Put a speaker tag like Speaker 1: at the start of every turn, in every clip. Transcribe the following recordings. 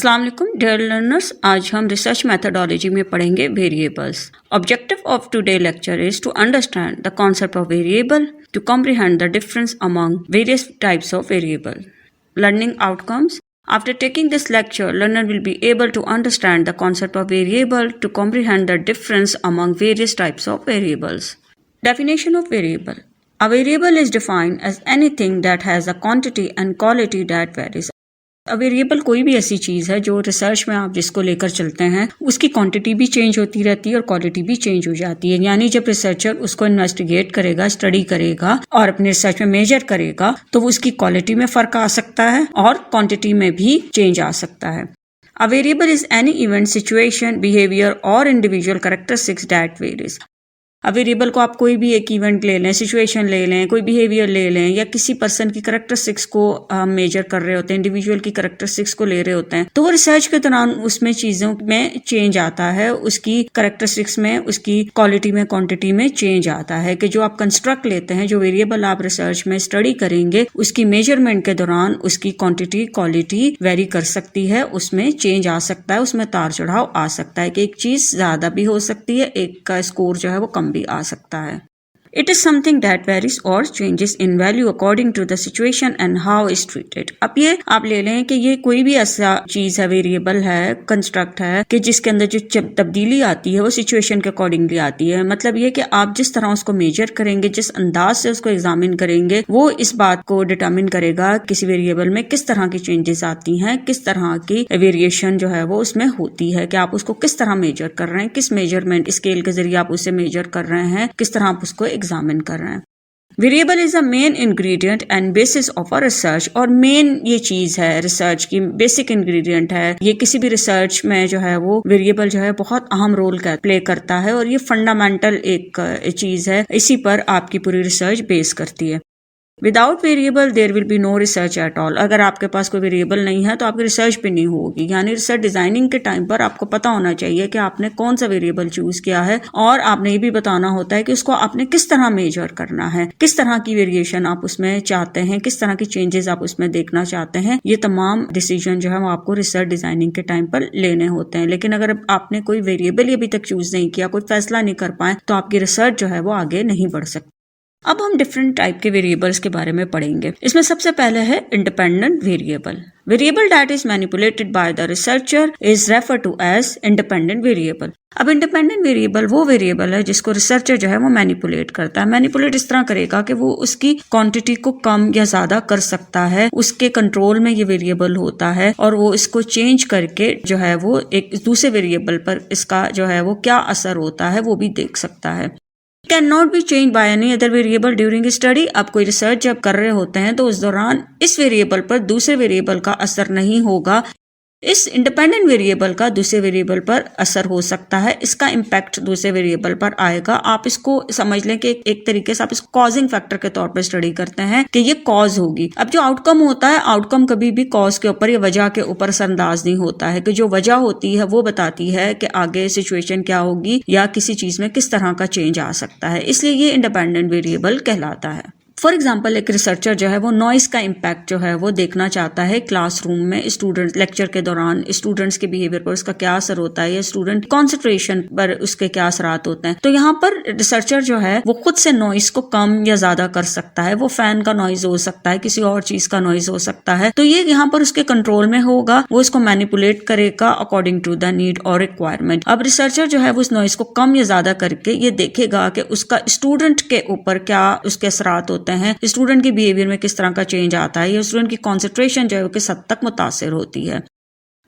Speaker 1: अस्सलाम वालेकुम dear learners, आज हम रिसर्च मेथोडोलॉजी में पढ़ेंगे variables. Objective of today lecture is to understand the concept of variable, to comprehend the difference among various types of variable. Learning outcomes. After taking this lecture, learner will be able to understand the concept of variable, to comprehend the difference among various types of variables. Definition of variable. A variable is defined as anything that has a quantity and quality that varies. Variable कोई भी ऐसी चीज़ है जो research में आप जिसको लेकर चलते हैं उसकी क्वांटिटी भी चेंज होती रहती है और क्वालिटी भी चेंज हो जाती है। यानी जब रिसर्चर उसको इन्वेस्टिगेट करेगा, स्टडी करेगा और अपने रिसर्च में मेजर करेगा तो वो उसकी क्वालिटी में फ़र्क आ सकता है और क्वांटिटी में भी चेंज आ सकता है। A variable is any event, situation, behavior or individual characteristics that varies. अब वेरिएबल को आप कोई भी एक इवेंट ले लें, सिचुएशन ले लें, कोई बिहेवियर ले लें या किसी पर्सन की करैक्टरिस्टिक्स को हम मेजर कर रहे होते हैं, इंडिविजुअल की करैक्टरिस्टिक्स को ले रहे होते हैं, तो वो रिसर्च के दौरान उसमें चीज़ों में चेंज आता है, उसकी करैक्टरिस्टिक्स में, उसकी क्वालिटी में, क्वांटिटी में चेंज आता है कि जो आप कंस्ट्रक्ट लेते हैं, जो वेरिएबल आप रिसर्च में स्टडी करेंगे, उसकी मेजरमेंट के दौरान उसकी क्वांटिटी, क्वालिटी वेरी कर सकती है, उसमें चेंज आ सकता है, उसमें तार चढ़ाव आ सकता है कि एक चीज़ ज़्यादा भी हो सकती है, एक का स्कोर जो है वो कम भी आ सकता है। It is something that varies or changes in value according to the situation and how is treated. अब ये आप ले लें कि ये कोई भी ऐसा चीज है, वेरिएबल है, कंस्ट्रक्ट है कि जिसके अंदर जो तब्दीली आती है वो सिचुएशन के अकॉर्डिंगली आती है। मतलब ये कि आप जिस तरह उसको मेजर करेंगे, जिस अंदाज से उसको एग्जामिन करेंगे, वो इस बात को डिटरमिन करेगा किसी वेरिएबल में किस तरह की चेंजेस आती हैं, किस तरह की वेरिएशन जो है वो उसमें होती है, कि आप उसको किस तरह मेजर कर रहे हैं, किस मेजरमेंट स्केल के जरिए आप उसे मेजर कर रहे हैं, किस तरह आप उसको एग्जामिन कर रहे हैं। Variable is a main ingredient and bases of a research. और मेन ये चीज है रिसर्च की, बेसिक इंग्रेडिएंट है ये। किसी भी रिसर्च में जो है वो वेरिएबल जो है बहुत अहम रोल प्ले करता है और ये फंडामेंटल एक चीज है, इसी पर आपकी पूरी रिसर्च बेस करती है। Without variable there will be no research at all. अगर आपके पास कोई वेरिएबल नहीं है तो आपकी रिसर्च भी नहीं होगी। यानी रिसर्च डिजाइनिंग के टाइम पर आपको पता होना चाहिए कि आपने कौन सा वेरिएबल चूज किया है और आपने ये भी बताना होता है कि उसको आपने किस तरह मेजर करना है, किस तरह की वेरिएशन आप उसमें चाहते हैं, किस तरह की चेंजेस आप उसमें देखना चाहते हैं। ये तमाम डिसीजन जो है वो आपको रिसर्च डिजाइनिंग के टाइम पर लेने होते हैं। लेकिन अगर आपने कोई वेरिएबल ही अभी तक चूज नहीं किया, कोई फैसला नहीं कर पाए, तो आपकी रिसर्च जो है वो आगे नहीं बढ़ सकती। अब हम डिफरेंट टाइप के वेरिएबल्स के बारे में पढ़ेंगे। इसमें सबसे पहले है independent variable. Variable that is manipulated by the researcher is refer to as independent variable. अब इंडिपेंडेंट वेरिएबल वो वेरिएबल है जिसको रिसर्चर जो है वो मैनिपुलेट करता है। मैनिपुलेट इस तरह करेगा कि वो उसकी क्वांटिटी को कम या ज्यादा कर सकता है, उसके कंट्रोल में ये वेरिएबल होता है और वो इसको चेंज करके जो है वो एक दूसरे वेरिएबल पर इसका जो है वो क्या असर होता है वो भी देख सकता है। Can not be change by any other variable during study. आप कोई रिसर्च जब कर रहे होते हैं तो उस दौरान इस वेरिएबल पर दूसरे वेरिएबल का असर नहीं होगा। इस इंडिपेंडेंट वेरिएबल का दूसरे वेरिएबल पर असर हो सकता है, इसका इम्पैक्ट दूसरे वेरिएबल पर आएगा। आप इसको समझ लें कि एक तरीके से आप इसको कॉजिंग फैक्टर के तौर पर स्टडी करते हैं कि ये कॉज होगी। अब जो आउटकम होता है, आउटकम कभी भी कॉज के ऊपर या वजह के ऊपर असरअंदाज नहीं होता है, कि जो वजह होती है वो बताती है कि आगे सिचुएशन क्या होगी या किसी चीज में किस तरह का चेंज आ सकता है। इसलिए ये इंडिपेंडेंट वेरिएबल कहलाता है। फॉर एग्जाम्पल एक रिसर्चर जो है वो नॉइस का इम्पैक्ट जो है वो देखना चाहता है क्लासरूम में, स्टूडेंट लेक्चर के दौरान स्टूडेंट्स के बिहेवियर पर उसका क्या असर होता है या स्टूडेंट कॉन्सेंट्रेशन पर उसके क्या असरात होते हैं। तो यहाँ पर रिसर्चर जो है वो खुद से नॉइस को कम या ज्यादा कर सकता है। वो फैन का नॉइज हो सकता है, किसी और चीज का नॉइज हो सकता है, तो ये यहाँ पर उसके कंट्रोल में होगा। वो इसको मैनिपुलेट करेगा अकॉर्डिंग टू द नीड और रिक्वायरमेंट। अब रिसर्चर जो है वो इस नॉइज को कम या ज्यादा करके ये देखेगा कि उसका स्टूडेंट के ऊपर क्या उसके असरात होते हैं, स्टूडेंट के बिहेवियर में किस तरह का चेंज आता है या स्टूडेंट की कंसंट्रेशन जो है वो किस हद तक मुतासिर होती है।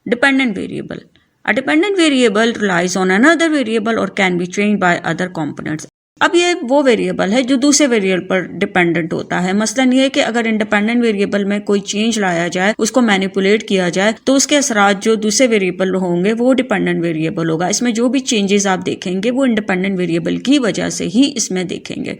Speaker 1: Dependent variable. A dependent variable relies on another variable और can be changed by other components. अब ये वो वेरिएबल है जो दूसरे वेरिएबल पर डिपेंडेंट होता है। मसलन ये कि अगर इंडिपेंडेंट वेरिएबल में कोई चेंज लाया जाए, उसको मैनिपुलेट किया जाए, तो उसके असरात जो दूसरे वेरिएबल होंगे वो डिपेंडेंट वेरिएबल होगा। इसमें जो भी चेंजेस आप देखेंगे वो इंडिपेंडेंट वेरिएबल की वजह से ही इसमें देखेंगे।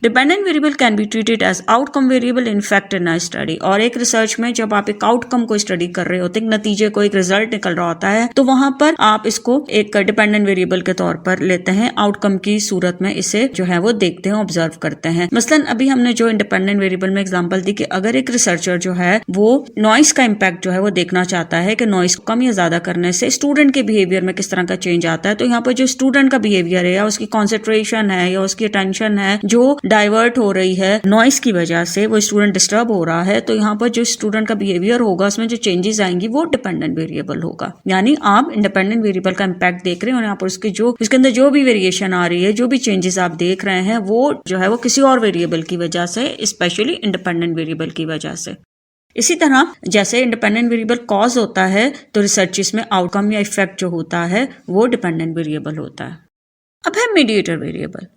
Speaker 1: Dependent variable can be treated as outcome variable in fact in a study. और एक रिसर्च में जब आप एक आउटकम को स्टडी कर रहे होते हैं, नतीजे को, एक रिजल्ट निकल रहा होता है, तो वहां पर आप इसको एक डिपेंडेंट वेरिएबल के तौर पर लेते हैं, आउटकम की सूरत में इसे जो है वो देखते हैं, ऑब्जर्व करते हैं। मसलन अभी हमने जो इंडिपेंडेंट वेरिएबल में एग्जांपल दी कि अगर एक रिसर्चर जो है वो नॉइस का इम्पैक्ट जो है वो देखना चाहता है कि नॉइस को कम या ज्यादा करने से स्टूडेंट के बिहेवियर में किस तरह का चेंज आता है, तो यहाँ पर जो स्टूडेंट का बिहेवियर है या उसकी कॉन्सेंट्रेशन है या उसकी अटेंशन है जो डाइवर्ट हो रही है नॉइस की वजह से, वो स्टूडेंट डिस्टर्ब हो रहा है, तो यहाँ पर जो स्टूडेंट का बिहेवियर होगा उसमें जो चेंजेस आएंगी वो डिपेंडेंट वेरिएबल होगा। यानी आप इंडिपेंडेंट वेरिएबल का इम्पैक्ट देख रहे हैं और यहाँ पर उसके अंदर जो भी वेरिएशन आ रही है, जो भी चेंजेस आप देख रहे हैं, वो जो है वो किसी और वेरिएबल की वजह से, स्पेशली इंडिपेंडेंट वेरिएबल की वजह से। इसी तरह जैसे इंडिपेंडेंट वेरिएबल कॉज होता है, तो रिसर्चेस में आउटकम या इफेक्ट जो होता है वो डिपेंडेंट वेरिएबल होता है। अब है mediator variable,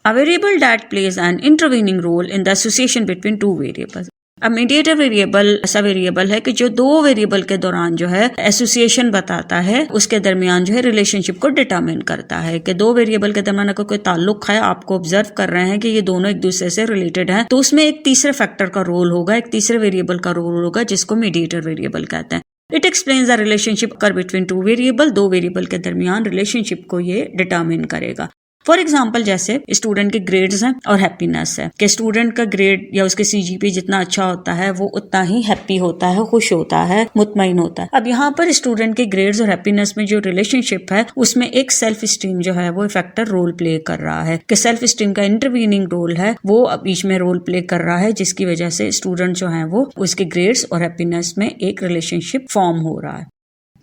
Speaker 1: a variable that plays an intervening role in the association between two variables. अब मीडिएटर वेरिएबल ऐसा वेरिएबल है कि जो दो वेरिएबल के दौरान जो है एसोसिएशन बताता है, उसके दरमियान जो है रिलेशनशिप को डिटरमिन करता है कि दो वेरिएबल के दरमियान अगर कोई ताल्लुक है, आपको ऑब्जर्व कर रहे हैं कि ये दोनों एक दूसरे से रिलेटेड हैं, तो उसमें एक तीसरे फैक्टर का रोल होगा, एक तीसरे वेरिएबल का रोल होगा, जिसको मीडिएटर वेरिएबल कहते हैं। इट एक्सप्लेन्स द रिलेशनशिप कर बिटवीन टू वेरिएबल, दो वेरिएबल के दरमियान रिलेशनशिप को ये डिटरमिन करेगा। फॉर एग्जाम्पल जैसे स्टूडेंट के ग्रेड्स हैं और हैप्पीनेस है कि स्टूडेंट का ग्रेड या उसके सीजीपी जितना अच्छा होता है वो उतना ही हैप्पी होता है, खुश होता है, मुतमईन होता है। अब यहाँ पर स्टूडेंट के ग्रेड्स और हैप्पीनेस में जो रिलेशनशिप है उसमें एक सेल्फ स्टीम जो है वो फैक्टर रोल प्ले कर रहा है कि सेल्फ स्टीम का इंटरवीनिंग रोल है, वो बीच में रोल प्ले कर रहा है, जिसकी वजह से स्टूडेंट जो है वो उसके ग्रेड्स और हैप्पीनेस में एक रिलेशनशिप फॉर्म हो रहा है।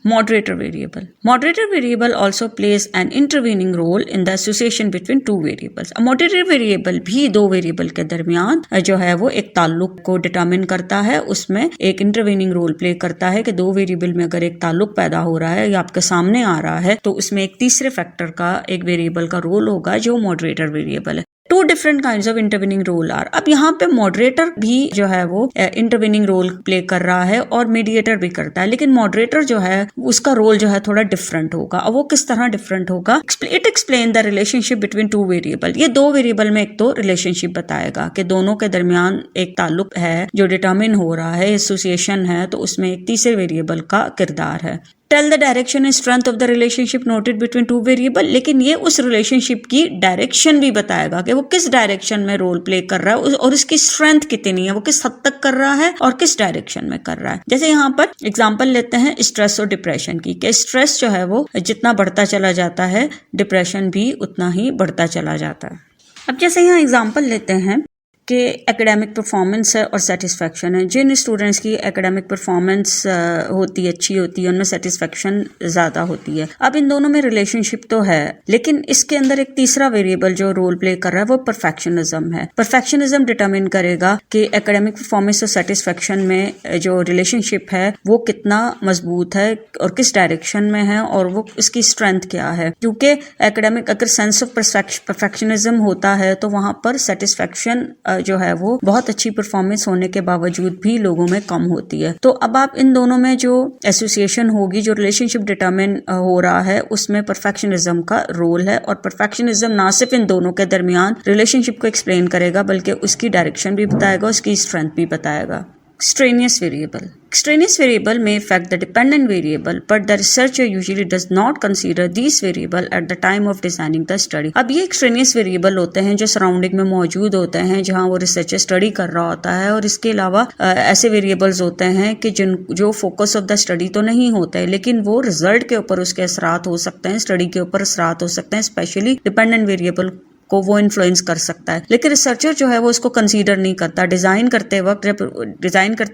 Speaker 1: Moderator variable. Moderator variable also plays an intervening role in the association between two variables. A moderator variable भी दो वेरिएबल के दरमियान जो है वो एक ताल्लुक को डिटरमिन करता है, उसमें एक इंटरवीनिंग रोल प्ले करता है कि दो वेरिएबल में अगर एक ताल्लुक पैदा हो रहा है या आपके सामने आ रहा है, तो उसमें एक तीसरे फैक्टर का, एक वेरिएबल का रोल होगा जो मॉडरेटर वेरिएबल है। Two different kinds of intervening role are. अब यहाँ पे मॉडरेटर भी जो है वो इंटरविनिंग रोल प्ले कर रहा है और मीडिएटर भी करता है, लेकिन मॉडरेटर जो है उसका रोल जो है थोड़ा डिफरेंट होगा। अब वो किस तरह डिफरेंट होगा? It explain the relationship between two variable. ये दो वेरिएबल में एक तो रिलेशनशिप बताएगा कि दोनों के दरमियान एक ताल्लुक है जो डिटरमिन हो रहा है, एसोसिएशन है, तो उसमें एक तीसरे वेरिएबल का किरदार है। Tell the direction and strength of the relationship noted between two variable, लेकिन ये उस रिलेशनशिप की डायरेक्शन भी बताएगा कि वो किस डायरेक्शन में रोल प्ले कर रहा है और उसकी स्ट्रेंथ कितनी है, वो किस हद तक कर रहा है और किस डायरेक्शन में कर रहा है। जैसे यहाँ पर एग्जांपल लेते हैं स्ट्रेस और डिप्रेशन की, कि स्ट्रेस जो है वो जितना बढ़ता चला जाता है, डिप्रेशन भी उतना ही बढ़ता चला जाता है। अब जैसे यहाँ एग्जांपल लेते हैं कि एकेडमिक परफॉर्मेंस है और सेटिस्फेक्शन है। जिन स्टूडेंट्स की एकेडमिक परफॉर्मेंस होती है, अच्छी होती है, उनमें सेटिस्फेक्शन ज़्यादा होती है। अब इन दोनों में रिलेशनशिप तो है, लेकिन इसके अंदर एक तीसरा वेरिएबल जो रोल प्ले कर रहा है वो परफेक्शनिज्म है। परफेक्शनिज्म डिटरमिन करेगा कि एकेडमिक परफॉर्मेंस और सेटिस्फेक्शन में जो रिलेशनशिप है वो कितना मजबूत है और किस डायरेक्शन में है और वो इसकी स्ट्रेंथ क्या है। क्योंकि एकेडमिक अगर सेंस ऑफ परफेक्शनिज्म होता है तो वहाँ पर सेटिस्फेक्शन जो है वो बहुत अच्छी परफॉर्मेंस होने के बावजूद भी लोगों में कम होती है। तो अब आप इन दोनों में जो एसोसिएशन होगी, जो रिलेशनशिप डिटरमिन हो रहा है, उसमें परफेक्शनिज्म का रोल है। और परफेक्शनिज्म ना सिर्फ इन दोनों के दरमियान रिलेशनशिप को एक्सप्लेन करेगा बल्कि उसकी डायरेक्शन भी बताएगा, उसकी स्ट्रेंथ भी बताएगा। Extraneous variable. Extraneous variable may affect the dependent variable, but the researcher usually does not consider these variable at the time of designing the study. अब ये extraneous variable होते हैं जो सराउंडिंग में मौजूद होते हैं जहाँ वो रिसर्चर स्टडी कर रहा होता है, और इसके अलावा ऐसे वेरिएबल्स होते हैं कि जो फोकस ऑफ द स्टडी तो नहीं होते हैं, लेकिन वो रिजल्ट के ऊपर उसके असरात हो सकते हैं, स्टडी के ऊपर असरात हो सकते हैं। स्पेशली डिपेंडेंट वेरिएबल को वो इन्फ्लुएंस कर सकता है, लेकिन रिसर्चर जो है वो उसको कंसीडर नहीं करता। डिजाइन करते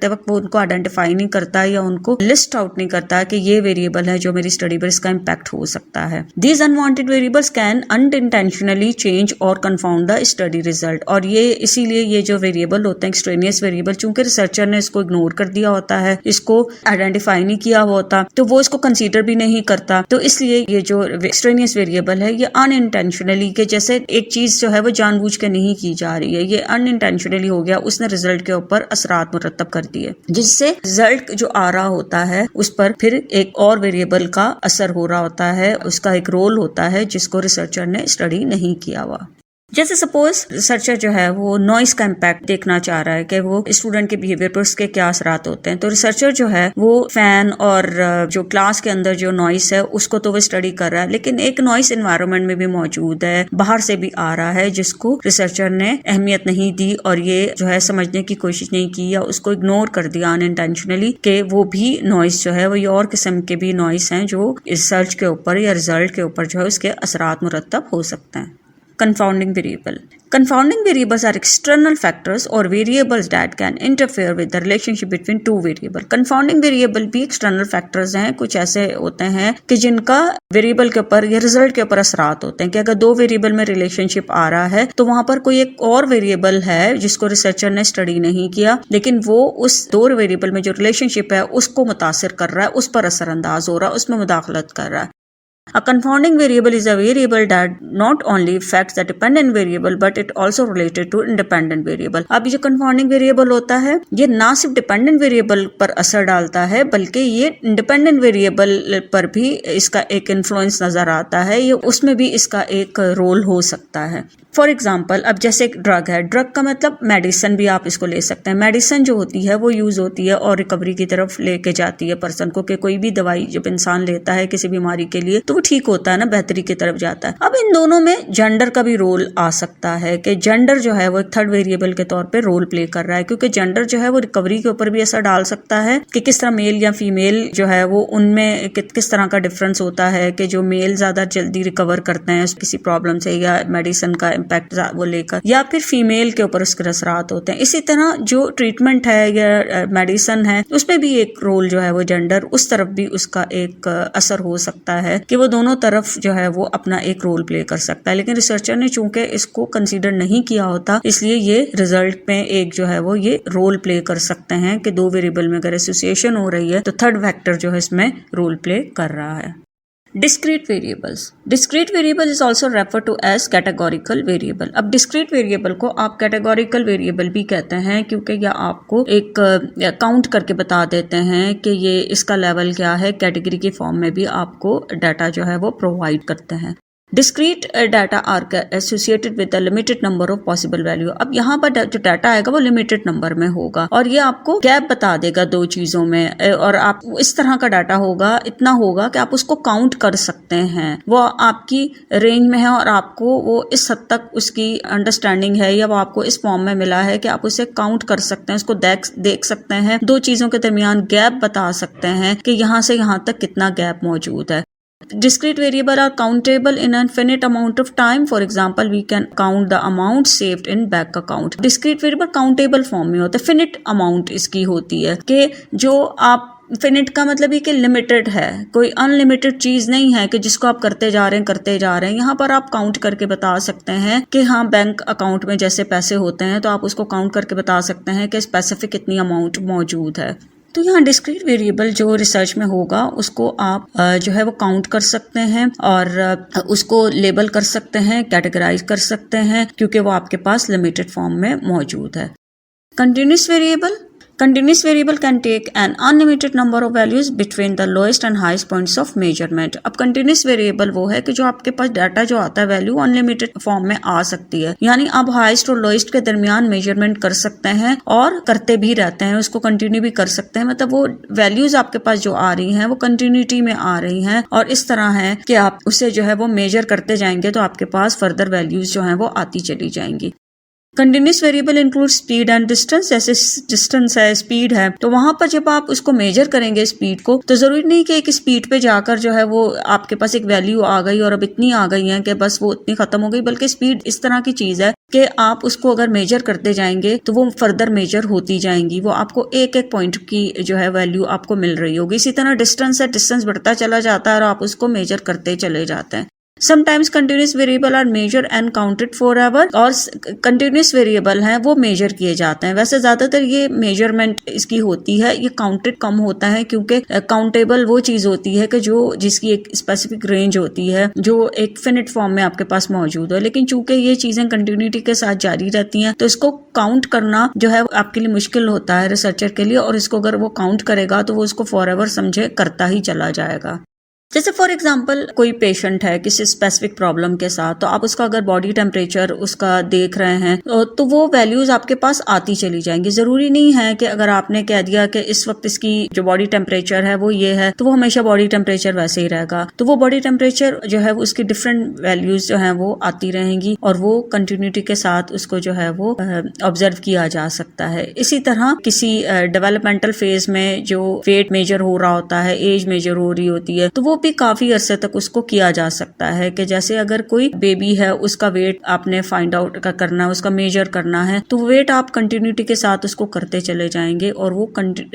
Speaker 1: वक्त वो उनको आइडेंटिफाई नहीं करता या उनको लिस्ट आउट नहीं करता कि ये वेरिएबल है जो मेरी स्टडी पर इसका इम्पैक्ट हो सकता है। These unwanted variables can unintentionally change और कंफाउंड द स्टडी रिजल्ट। और ये इसीलिए ये जो वेरिएबल होते हैं एक्सट्रेनियस वेरिएबल, चूंकि रिसर्चर ने इसको इग्नोर कर दिया होता है, इसको आइडेंटिफाई नहीं किया होता, तो वो इसको कंसीडर भी नहीं करता। तो इसलिए ये जो एक्सट्रेनियस वेरिएबल है ये अनइंटेंशनली, के जैसे एक चीज जो है वो जानबूझ के नहीं की जा रही है, ये अनइंटेंशनली हो गया, उसने रिजल्ट के ऊपर असरात मुरतब कर दिए, जिससे रिजल्ट जो आ रहा होता है उस पर फिर एक और वेरिएबल का असर हो रहा होता है, उसका एक रोल होता है जिसको रिसर्चर ने स्टडी नहीं किया हुआ। जैसे सपोज रिसर्चर जो है वो नॉइस का इम्पैक्ट देखना चाह रहा है कि वो स्टूडेंट के बिहेवियर पर उसके क्या असरात होते हैं, तो रिसर्चर जो है वो फैन और जो क्लास के अंदर जो नॉइस है उसको तो वो स्टडी कर रहा है, लेकिन एक नॉइस एनवायरनमेंट में भी मौजूद है, बाहर से भी आ रहा है, जिसको रिसर्चर ने अहमियत नहीं दी और ये जो है समझने की कोशिश नहीं की या उसको इग्नोर कर दिया अनइंटेंशनली कि वो भी नॉइस जो है वो ये और किस्म के भी नॉइस हैं जो रिसर्च के ऊपर या रिजल्ट के ऊपर जो है उसके असरात मुरतब हो सकते हैं। Confounding variable. Confounding variables are external factors or variables that can interfere with the relationship between two variables. Confounding variable भी external factors हैं, कुछ ऐसे होते हैं कि जिनका वेरिएबल के ऊपर या रिजल्ट के ऊपर असरात होते हैं कि अगर दो वेरिएबल में रिलेशनशिप आ रहा है तो वहां पर कोई एक और वेरिएबल है जिसको रिसर्चर ने स्टडी नहीं किया, लेकिन वो उस दो वेरिएबल में जो रिलेशनशिप है उसको मुतासिर कर रहा है, उस पर असरअंदाज हो रहा है, उसमें मुदाखलत कर रहा है। A confounding variable is a variable that not only affects the dependent variable but it also related to independent variable. अब ये confounding variable होता है ये ना सिर्फ dependent variable पर असर डालता है बल्कि ये independent variable पर भी इसका एक influence नजर आता है, ये उसमें भी इसका एक रोल हो सकता है। फॉर एग्जाम्पल अब जैसे एक ड्रग है, ड्रग का मतलब मेडिसिन भी आप इसको ले सकते हैं। मेडिसिन जो होती है वो यूज होती है और रिकवरी की तरफ लेके जाती है पर्सन को, कि कोई भी दवाई जब इंसान लेता है किसी बीमारी के लिए तो वो ठीक होता है ना, बेहतरी की तरफ जाता है। अब इन दोनों में जेंडर का भी रोल आ सकता है कि जेंडर जो है वो एक थर्ड वेरिएबल के तौर पे रोल प्ले कर रहा है, क्योंकि जेंडर जो है वो रिकवरी के ऊपर भी असर डाल सकता है कि किस तरह मेल या फीमेल जो है वो उनमें किस तरह का डिफरेंस होता है, कि जो मेल ज्यादा जल्दी रिकवर करते हैं किसी प्रॉब्लम से या मेडिसिन का इम्पैक्ट वो लेकर, या फिर फीमेल के ऊपर उसके असरात होते हैं। इसी तरह जो ट्रीटमेंट है या मेडिसिन है उसमें भी एक रोल जो है वो जेंडर, उस तरफ भी उसका एक असर हो सकता है कि वो दोनों तरफ जो है वो अपना एक रोल प्ले कर सकता है। लेकिन रिसर्चर ने चूंकि इसको कंसीडर नहीं किया होता इसलिए ये रिजल्ट में एक जो है वो ये रोल प्ले कर सकते हैं कि दो वेरिएबल में अगर एसोसिएशन हो रही है तो थर्ड फैक्टर जो है इसमें रोल प्ले कर रहा है। Discrete variables. Discrete variable is also referred to as categorical variable. अब discrete variable को आप categorical variable भी कहते हैं क्योंकि यह आपको एक काउंट करके बता देते हैं कि ये इसका लेवल क्या है, कैटेगरी के फॉर्म में भी आपको डाटा जो है वो प्रोवाइड करते हैं। Discrete data are associated with a limited number of possible value. अब यहाँ पर जो डाटा आएगा वो लिमिटेड नंबर में होगा और ये आपको गैप बता देगा दो चीजों में, और आप इस तरह का डाटा होगा, इतना होगा कि आप उसको काउंट कर सकते हैं, वो आपकी रेंज में है और आपको वो इस हद तक उसकी अंडरस्टैंडिंग है या वो आपको इस फॉर्म में मिला है कि आप उसे काउंट कर सकते हैं, उसको देख सकते हैं, दो चीजों के दरमियान गैप बता सकते हैं कि यहाँ से यहाँ तक कितना गैप मौजूद है। Discrete variable are countable in an infinite amount of time. For example, we can count the amount saved in bank account. Discrete variable countable form में होता है, finite amount इसकी होती है कि जो आप फिनिट का मतलब ये कि लिमिटेड है, कोई अनलिमिटेड चीज नहीं है कि जिसको आप करते जा रहे हैं। यहाँ पर आप काउंट करके बता सकते हैं कि हाँ बैंक अकाउंट में जैसे पैसे होते हैं तो आप उसको काउंट करके बता सकते हैं कि स्पेसिफिक कितनी अमाउंट मौजूद है। तो यहाँ डिस्क्रीट वेरिएबल जो रिसर्च में होगा उसको आप जो है वो काउंट कर सकते हैं और उसको लेबल कर सकते हैं, कैटेगराइज कर सकते हैं, क्योंकि वो आपके पास लिमिटेड फॉर्म में मौजूद है। Continuous variable Continuous variable can take an unlimited number of values between the lowest and highest points of measurement. अब continuous variable वो है कि जो आपके पास डाटा जो आता है वैल्यू अनलिमिटेड फॉर्म में आ सकती है, यानी आप हाईएस्ट और लोएस्ट के दरमियान मेजरमेंट कर सकते हैं और करते भी रहते हैं, उसको कंटिन्यू भी कर सकते हैं। मतलब वो वैल्यूज आपके पास जो आ रही हैं वो कंटिन्यूटी में आ रही हैं और इस तरह है कि आप उसे जो है वो मेजर करते जाएंगे तो आपके पास फर्दर वैल्यूज जो है वो आती चली जाएंगी। Continuous variable include speed and distance, जैसे डिस्टेंस है, स्पीड है, तो वहां पर जब आप उसको मेजर करेंगे स्पीड को तो जरूरी नहीं कि एक स्पीड पे जाकर जो है वो आपके पास एक वैल्यू आ गई और अब इतनी आ गई है कि बस वो इतनी खत्म हो गई, बल्कि स्पीड इस तरह की चीज है कि आप उसको अगर मेजर करते जाएंगे तो वो फर्दर मेजर होती जाएंगी, वो आपको एक एक पॉइंट की जो है वैल्यू आपको मिल रही होगी। इसी तरह डिस्टेंस है, डिस्टेंस बढ़ता चला जाता है और आप उसको मेजर करते चले जाते हैं। Sometimes continuous variable are measured and counted forever, और continuous variable हैं वो मेजर किए जाते हैं। वैसे ज्यादातर ये मेजरमेंट इसकी होती है, ये काउंटेड कम होता है क्योंकि काउंटेबल वो चीज होती है कि जो जिसकी एक स्पेसिफिक रेंज होती है जो एक फिनिट फॉर्म में आपके पास मौजूद है। लेकिन चूंकि ये चीजें कंटिन्यूटी के साथ जारी रहती हैं तो इसको काउंट करना जो है आपके लिए मुश्किल होता है रिसर्चर के लिए, और इसको अगर वो काउंट करेगा तो वो उसको फॉरएवर समझे करता ही चला जाएगा। जैसे फॉर एग्जांपल कोई पेशेंट है किसी स्पेसिफिक प्रॉब्लम के साथ, तो आप उसका अगर बॉडी टेम्परेचर उसका देख रहे हैं तो वो वैल्यूज आपके पास आती चली जाएंगी। जरूरी नहीं है कि अगर आपने कह दिया कि इस वक्त इसकी जो बॉडी टेम्परेचर है वो ये है, तो वो हमेशा बॉडी टेम्परेचर वैसे ही रहेगा। तो वो बॉडी टेम्परेचर जो है उसकी डिफरेंट वैल्यूज जो है वो आती रहेंगी और वो कंटिन्यूटी के साथ उसको जो है वो ऑब्जर्व किया जा सकता है। इसी तरह किसी डेवलपमेंटल फेज में जो वेट मेजर हो रहा होता है, एज मेजर हो रही होती है, तो वो भी काफी अरसे तक उसको किया जा सकता है कि जैसे अगर कोई बेबी है उसका वेट आपने फाइंड आउट करना है, उसका मेजर करना है, तो वेट आप कंटिन्यूटी के साथ उसको करते चले जाएंगे और वो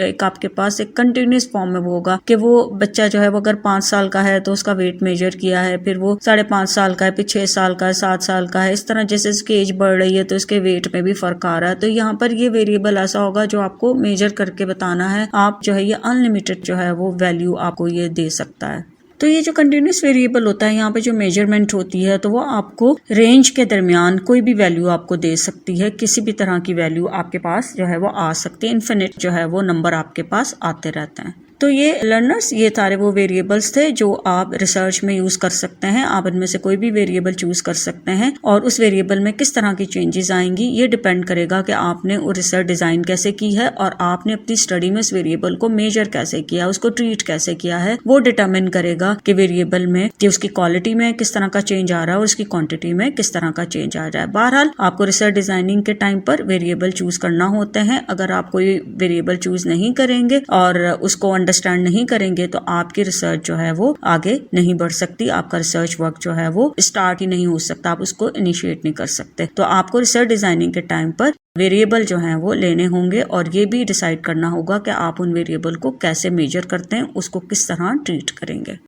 Speaker 1: एक आपके पास एक कंटिन्यूस फॉर्म में वो होगा कि वो बच्चा जो है वो अगर 5 साल का है तो उसका वेट मेजर किया है, फिर वो 5.5 साल का है, फिर 6 साल का है, 7 साल का है। इस तरह जैसे उसकी एज बढ़ रही है तो उसके वेट में भी फर्क आ रहा है। तो यहाँ पर ये वेरिएबल ऐसा होगा जो आपको मेजर करके बताना है। आप जो है ये अनलिमिटेड जो है वो वैल्यू आपको ये दे सकता है। तो ये जो कंटिन्यूस वेरिएबल होता है, यहाँ पे जो मेजरमेंट होती है तो वो आपको रेंज के दरमियान कोई भी वैल्यू आपको दे सकती है। किसी भी तरह की वैल्यू आपके पास जो है वो आ सकती है। इन्फिनिट जो है वो नंबर आपके पास आते रहते हैं। तो ये लर्नर्स ये सारे वो वेरिएबल्स थे जो आप रिसर्च में यूज कर सकते हैं। आप इनमें से कोई भी वेरिएबल चूज कर सकते हैं और उस वेरिएबल में किस तरह की चेंजेस आएंगी ये डिपेंड करेगा कि आपने वो रिसर्च डिजाइन कैसे की है और आपने अपनी स्टडी में उस वेरिएबल को मेजर कैसे किया, उसको ट्रीट कैसे किया है। वो डिटरमिन करेगा कि वेरिएबल में कि उसकी क्वालिटी में किस तरह का चेंज आ रहा है और उसकी क्वांटिटी में किस तरह का चेंज आ रहा है। बहरहाल आपको रिसर्च डिजाइनिंग के टाइम पर वेरिएबल चूज करना होते हैं। अगर आप कोई वेरिएबल चूज नहीं करेंगे और उसको अंडरस्टैंड नहीं करेंगे तो आपकी रिसर्च जो है वो आगे नहीं बढ़ सकती। आपका रिसर्च वर्क जो है वो स्टार्ट ही नहीं हो सकता, आप उसको इनिशिएट नहीं कर सकते। तो आपको रिसर्च डिजाइनिंग के टाइम पर वेरिएबल जो है वो लेने होंगे और ये भी डिसाइड करना होगा कि आप उन वेरिएबल को कैसे मेजर करते हैं, उसको किस तरह ट्रीट करेंगे।